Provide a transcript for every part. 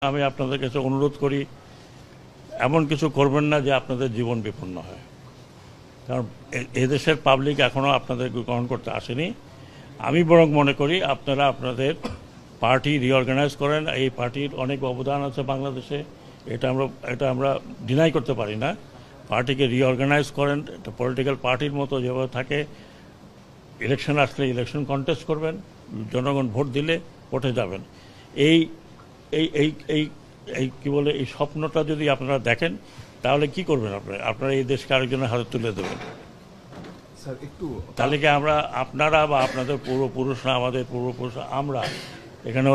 আমি আপনাদের কাছে অনুরোধ করি, এমন কিছু করবেন না যে আপনাদের জীবন বিপন্ন হয়। কারণ এদেশের পাবলিক এখনও আপনাদের গ্রহণ করতে আসেনি। আমি বরং মনে করি আপনারা আপনাদের পার্টি রিঅর্গানাইজ করেন। এই পার্টির অনেক অবদান আছে বাংলাদেশে, এটা আমরা ডিনাই করতে পারি না। পার্টিকে রিঅর্গানাইজ করেন, একটা পলিটিক্যাল পার্টির মতো যেভাবে থাকে। ইলেকশন আসলে ইলেকশন কন্টেস্ট করবেন, জনগণ ভোট দিলে ভোটে যাবেন। এই এই এই এই এই কী বলে, এই স্বপ্নটা যদি আপনারা দেখেন, তাহলে কি করবেন? আপনারা এই দেশকে আরেকজনের হাতে তুলে দেবেন। তাহলে কি আপনারা বা আপনাদের পূর্বপুরুষরা, আমাদের পূর্বপুরুষরা, আমরা এখানে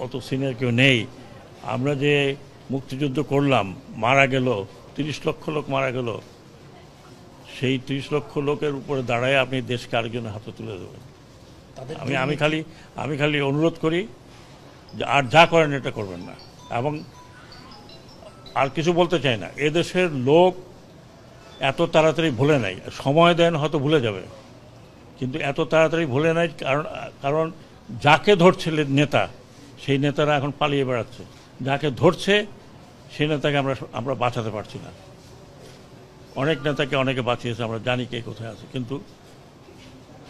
অত সিনিয়র কেউ নেই। আমরা যে মুক্তিযুদ্ধ করলাম, মারা গেল 30 লক্ষ লোক মারা গেল, সেই 30 লক্ষ লোকের উপরে দাঁড়ায় আপনি দেশকে আরেকজনের হাতে তুলে দেবেন। আমি খালি অনুরোধ করি যে আর যা করেন এটা করবেন না। এবং আর কিছু বলতে চাই না। এদেশের লোক এত তাড়াতাড়ি ভুলে নাই। সময় দেন, হয়তো ভুলে যাবে, কিন্তু এত তাড়াতাড়ি ভুলে নাই। কারণ যাকে ধরছে নেতা, সেই নেতারা এখন পালিয়ে বেড়াচ্ছে। যাকে ধরছে সেই নেতাকে আমরা বাঁচাতে পারছি না। অনেক নেতাকে অনেকে বাঁচিয়েছে, আমরা জানি কে কোথায় আছে। কিন্তু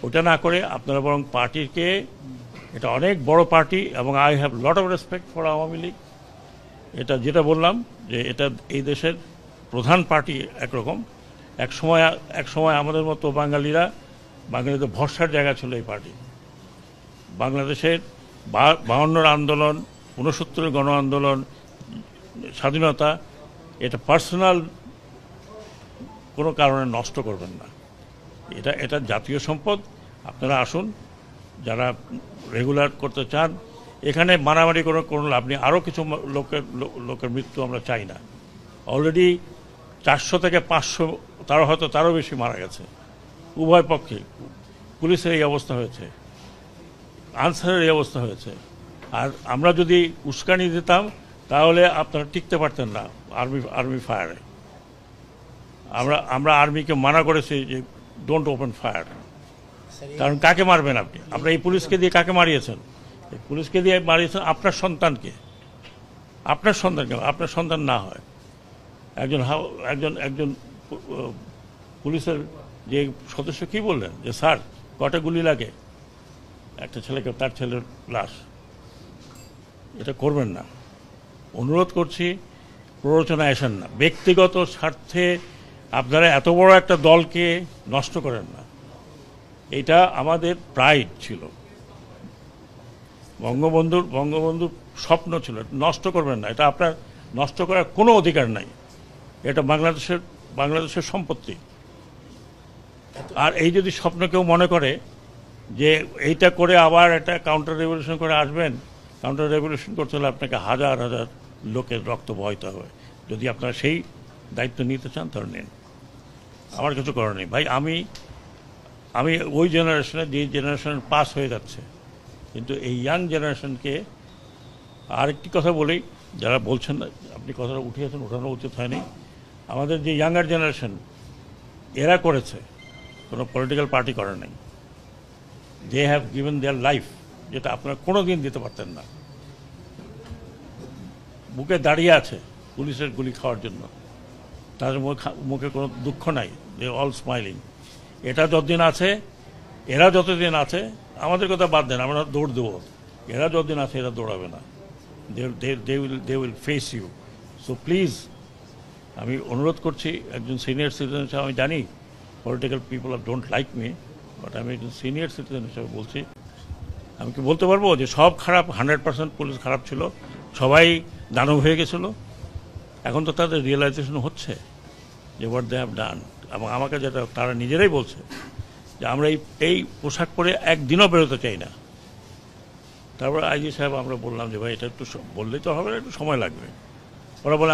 ওটা না করে আপনারা বরং পার্টিকে, এটা অনেক বড় পার্টি এবং I have lot of respect for Awami League. এটা যেটা বললাম যে এটা এই দেশের প্রধান পার্টি একরকম। এক সময় আমাদের মতো বাঙালিদের ভরসার জায়গা ছিল এই পার্টি। বাংলাদেশের 52 আন্দোলন, 69 গণ আন্দোলন, স্বাধীনতা, এটা পার্সোনাল কোনো কারণে নষ্ট করবেন না। এটা জাতীয় সম্পদ। আপনারা আসুন, যারা রেগুলার করতে চান। এখানে মারামারি করে কোনো লাভ নেই। আরও কিছু লোকের মৃত্যু আমরা চাই না। অলরেডি 400 থেকে 500, তারও বেশি মারা গেছে উভয় পক্ষে। পুলিশের এই অবস্থা হয়েছে, আনসারের এই অবস্থা হয়েছে। আর আমরা যদি উস্কানি দিতাম, তাহলে আপনারা টিকতে পারতেন না আর্মি ফায়ারে। আমরা আর্মিকে মানা করেছি যে ডোন্ট ওপেন ফায়ার। কারণ কাকে মারবেন আপনি? আপনারা এই পুলিশকে দিয়ে কাকে মারিয়েছেন? পুলিশকে দিয়ে মারিয়েছেন আপনার সন্তানকে। আপনার সন্তান না হয় একজন পুলিশের যে সদস্য কি বললেন যে স্যার কটা গুলি লাগে একটা ছেলেকে, তার ছেলের লাশ। এটা করবেন না, অনুরোধ করছি। প্ররোচনায় আসেন না। ব্যক্তিগত স্বার্থে আপনারা এত বড় একটা দলকে নষ্ট করেন না। এটা আমাদের প্রাইড ছিল, বঙ্গবন্ধুর স্বপ্ন ছিল। নষ্ট করবেন না। এটা আপনার নষ্ট করার কোনো অধিকার নাই। এটা বাংলাদেশের সম্পত্তি। আর এই যদি স্বপ্ন কেউ মনে করে যে এইটা করে আবার একটা কাউন্টার রেভলিউশন করে আসবেন, কাউন্টার রেভলিউশন করতে হলে আপনাকে হাজার হাজার লোকের রক্ত বহাইতে হবে। যদি আপনারা সেই দায়িত্ব নিতে চান, তাহলে নিন। আমার কিছু করার নেই ভাই। আমি ওই জেনারেশনে, যে জেনারেশন পাস হয়ে যাচ্ছে, কিন্তু এই ইয়াং জেনারেশনকে আরেকটি কথা বলি, যারা বলছেন না, আপনি কথাটা উঠিয়েছেন, ওঠানো উচিত হয়নি। আমাদের যে ইয়াঙ্গার জেনারেশন, এরা করেছে, কোনো পলিটিক্যাল পার্টি করে নাই। They have given their life, যেটা আপনারা কোনো দিন দিতে পারতেন না। বুকে দাঁড়িয়ে আছে পুলিশের গুলি খাওয়ার জন্য। তাদের মুখে কোনো দুঃখ নাই, দে অল স্মাইলিং। এটা এরা যতদিন আছে, আমাদের কথা বাদ দেন, আমরা দৌড় দেবো। এরা যতদিন আছে, এরা দৌড়াবে না। They will face you. So please, আমি অনুরোধ করছি, একজন সিনিয়র সিটিজেন হিসাবে, আমি জানি political people don't like me, but আমি একজন সিনিয়র সিটিজেন হিসাবে বলছি। আমি কি বলতে পারবো যে সব খারাপ, 100% পুলিশ খারাপ ছিল, সবাই দানব হয়ে গেছিলো? এখন তো তাদের রিয়েলাইজেশন হচ্ছে যে হোয়াট দে হ্যাভ ডান। এবং আমাকে যেটা তারা নিজেরাই বলছে যে আমরা এই পোশাক পরে একদিনও বেরোতে চাই না। তারপর আইজি সাহেব আমরা বললাম যে ভাই এটা একটু বললেই তো হবে না, একটু সময় লাগবে। ওরা বলে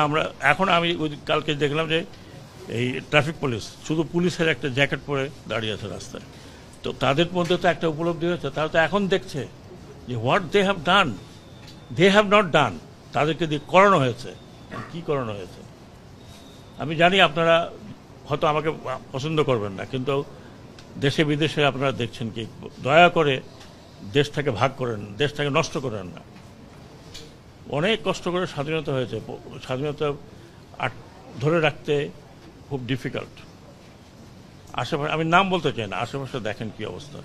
আমি কালকে দেখলাম যে এই ট্রাফিক পুলিশ, শুধু পুলিশের একটা জ্যাকেট পরে দাঁড়িয়ে আছে রাস্তায়। তো তাদের মধ্যে তো একটা উপলব্ধি হয়েছে, তারা তো এখন দেখছে যে what they have not done. তাদেরকে দিয়ে করানো হয়েছে। কি করানো হয়েছে আমি জানি। আপনারা হয়তো আমাকে পছন্দ করবেন না, কিন্তু দেশে বিদেশে আপনারা দেখছেন কি। দয়া করে দেশটাকে ভাগ করেন, দেশটাকে নষ্ট করেন না। অনেক কষ্ট করে স্বাধীনতা হয়েছে, স্বাধীনতা ধরে রাখতে খুব ডিফিকাল্ট। আশেপাশে আমি নাম বলতে চাই না, আশেপাশে দেখেন কি অবস্থা।